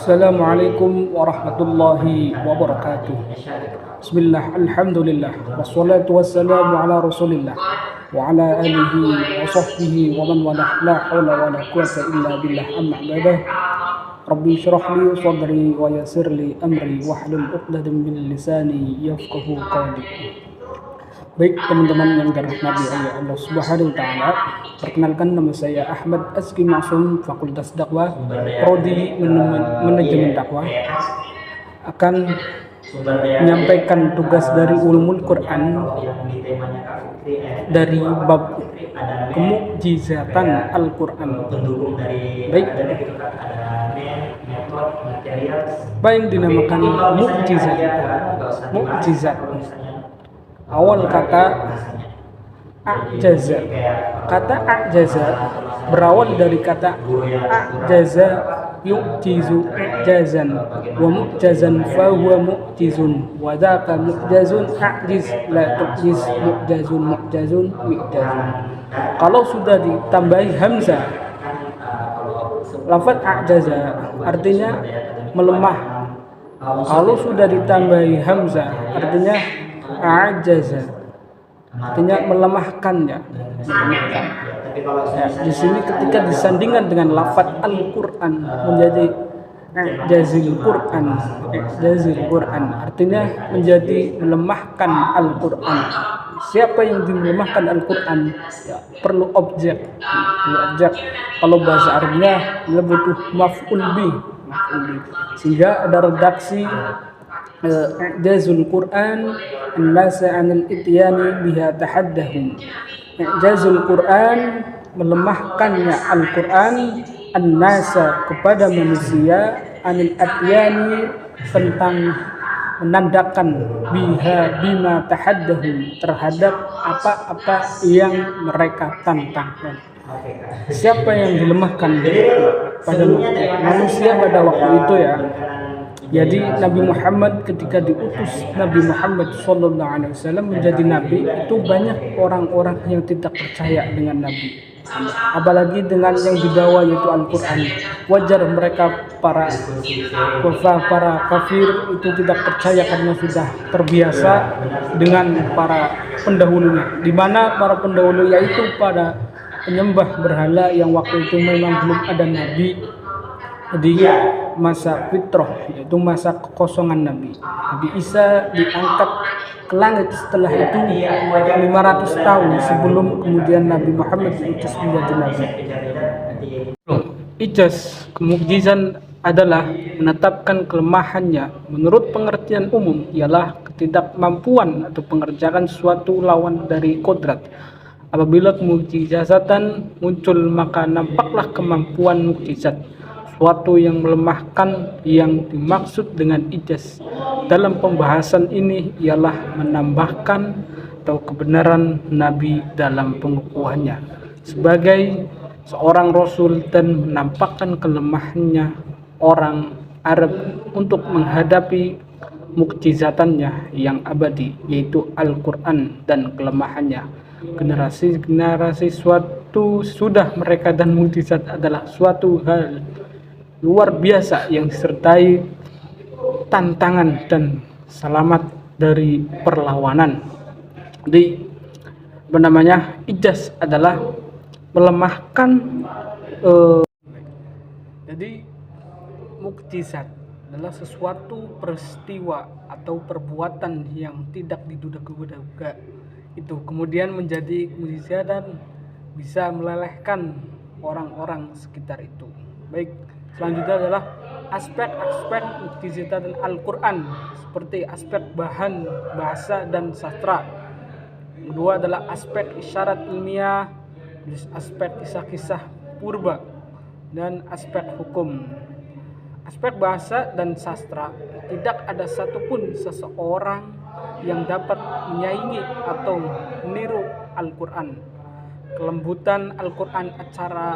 Assalamualaikum warahmatullahi wabarakatuh. Bismillah, alhamdulillah, wassalatu wassalamu ala rasulillah wa ala alihi wa sahbihi wa man walah, la hawla wa la quwata illa billah, amma ba'dah. Rabbi syrah li sadri wa yassir li amri wahlul 'uqdatam min lisani yafqahu qawli. Baik teman-teman yang dirahmati oleh Allah Subhanahu wa taala, perkenalkan nama saya Ahmad Azki Ma'sum, Fakultas Dakwah, Prodi Manajemen Dakwah, akan menyampaikan tugas dari Ulumul Quran dari bab kemukjizatan Al-Quran. Baik, apa yang dinamakan mukjizat? Mukjizat awal kata a'jaza. Kata a'jaza berawal dari kata a'jaza yu'jizu i'jazan wa mu'jazan fa huwa mu'jizun wa dzaka mu'jazun a'jiz la tu'jiz mu'jazun mu'jazun wi'jazun. Kalau sudah ditambahi hamzah, lafaz a'jaza artinya melemah. Kalau sudah ditambahi hamzah artinya a'jaza, artinya melemahkannya. Ya, di sini ketika disandingkan dengan lafaz Al-Quran menjadi i'jazil Quran, i'jazil Quran artinya menjadi melemahkan Al-Quran. Siapa yang dimelemahkan Al-Quran? Ya, perlu objek. Kalau bahasa Arabnya butuh maf'ul bih, sehingga ada redaksi i'jazul Quran an-nasa 'anil ityani biha tahaddahum. I'jazul Quran, melemahkannya Al-Quran, an-nasa kepada manusia, 'anil ityani tentang menandakan biha bima tahaddahum terhadap apa-apa yang mereka tantangkan. Siapa yang dilemahkan pada manusia pada waktu itu ya? Jadi Nabi Muhammad ketika diutus Nabi Muhammad SAW menjadi Nabi, itu banyak orang-orang yang tidak percaya dengan Nabi, apalagi dengan yang dibawa yaitu Al-Quran. Wajar mereka para kafir itu tidak percaya karena sudah terbiasa dengan para pendahulunya, di mana para pendahulu yaitu pada penyembah berhala yang waktu itu memang belum ada Nabi di masa fitrah, yaitu masa kekosongan Nabi. Nabi Isa diangkat ke langit setelah itu 500 tahun sebelum kemudian Nabi Muhammad diutus menjadi Nabi. Ijaz, kemukjizan adalah menetapkan kelemahannya menurut pengertian umum ialah ketidakmampuan atau pengerjaan suatu lawan dari kodrat. Apabila kemukjizatan muncul maka nampaklah kemampuan mukjizat, suatu yang melemahkan. Yang dimaksud dengan ijaz dalam pembahasan ini ialah menambahkan atau kebenaran Nabi dalam pengukuhannya sebagai seorang Rasul dan menampakkan kelemahannya orang Arab untuk menghadapi mukjizatannya yang abadi yaitu Al-Quran dan kelemahannya. Generasi suatu sudah mereka dan mukjizat adalah suatu hal luar biasa yang disertai tantangan dan selamat dari perlawanan. Jadi ijaz adalah melemahkan. Jadi mukjizat adalah sesuatu peristiwa atau perbuatan yang tidak diduga-duga itu kemudian menjadi mukjizat dan bisa melelehkan orang-orang sekitar itu. Baik, selanjutnya adalah aspek-aspek mukjizat Al-Quran seperti aspek bahan bahasa dan sastra. Kedua adalah aspek isyarat ilmiah, aspek kisah-kisah purba, dan aspek hukum. Aspek bahasa dan sastra, tidak ada satupun seseorang yang dapat menyaingi atau meniru Al-Quran. Kelembutan Al-Quran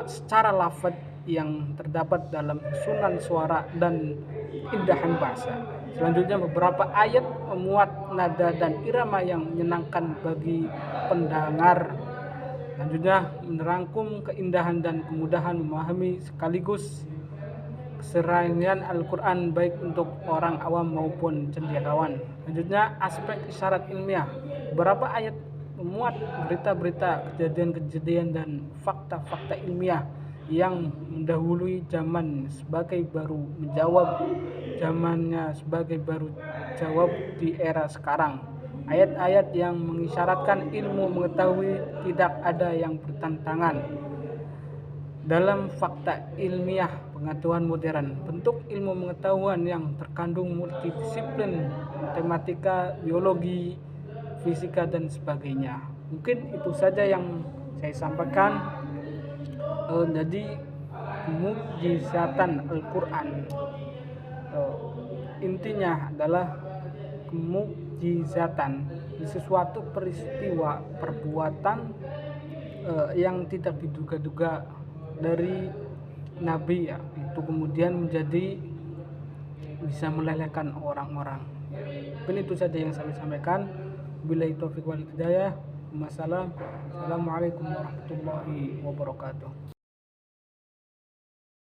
secara lafaz yang terdapat dalam sunan suara dan indahan bahasa. Selanjutnya beberapa ayat memuat nada dan irama yang menyenangkan bagi pendengar. Selanjutnya menerangkum keindahan dan kemudahan memahami sekaligus keseraian Al-Quran baik untuk orang awam maupun cendekiawan. Selanjutnya, aspek isyarat ilmiah. Beberapa ayat memuat berita-berita, kejadian-kejadian dan fakta-fakta ilmiah yang mendahului zaman sebagai baru menjawab zamannya sebagai baru jawab di era sekarang. Ayat-ayat yang mengisyaratkan ilmu mengetahui tidak ada yang bertentangan dalam fakta ilmiah pengetahuan modern. Bentuk ilmu pengetahuan yang terkandung multidisiplin, matematika, biologi, fisika dan sebagainya. Mungkin itu saja yang saya sampaikan. Jadi mukjizatan Al-Quran intinya adalah mukjizatan, sesuatu peristiwa perbuatan yang tidak diduga-duga dari Nabi ya, itu kemudian menjadi bisa melelehkan orang-orang. Mungkin itu saja yang saya sampaikan. Billahi taufiq wal hidayah. Assalamualaikum warahmatullahi wabarakatuh.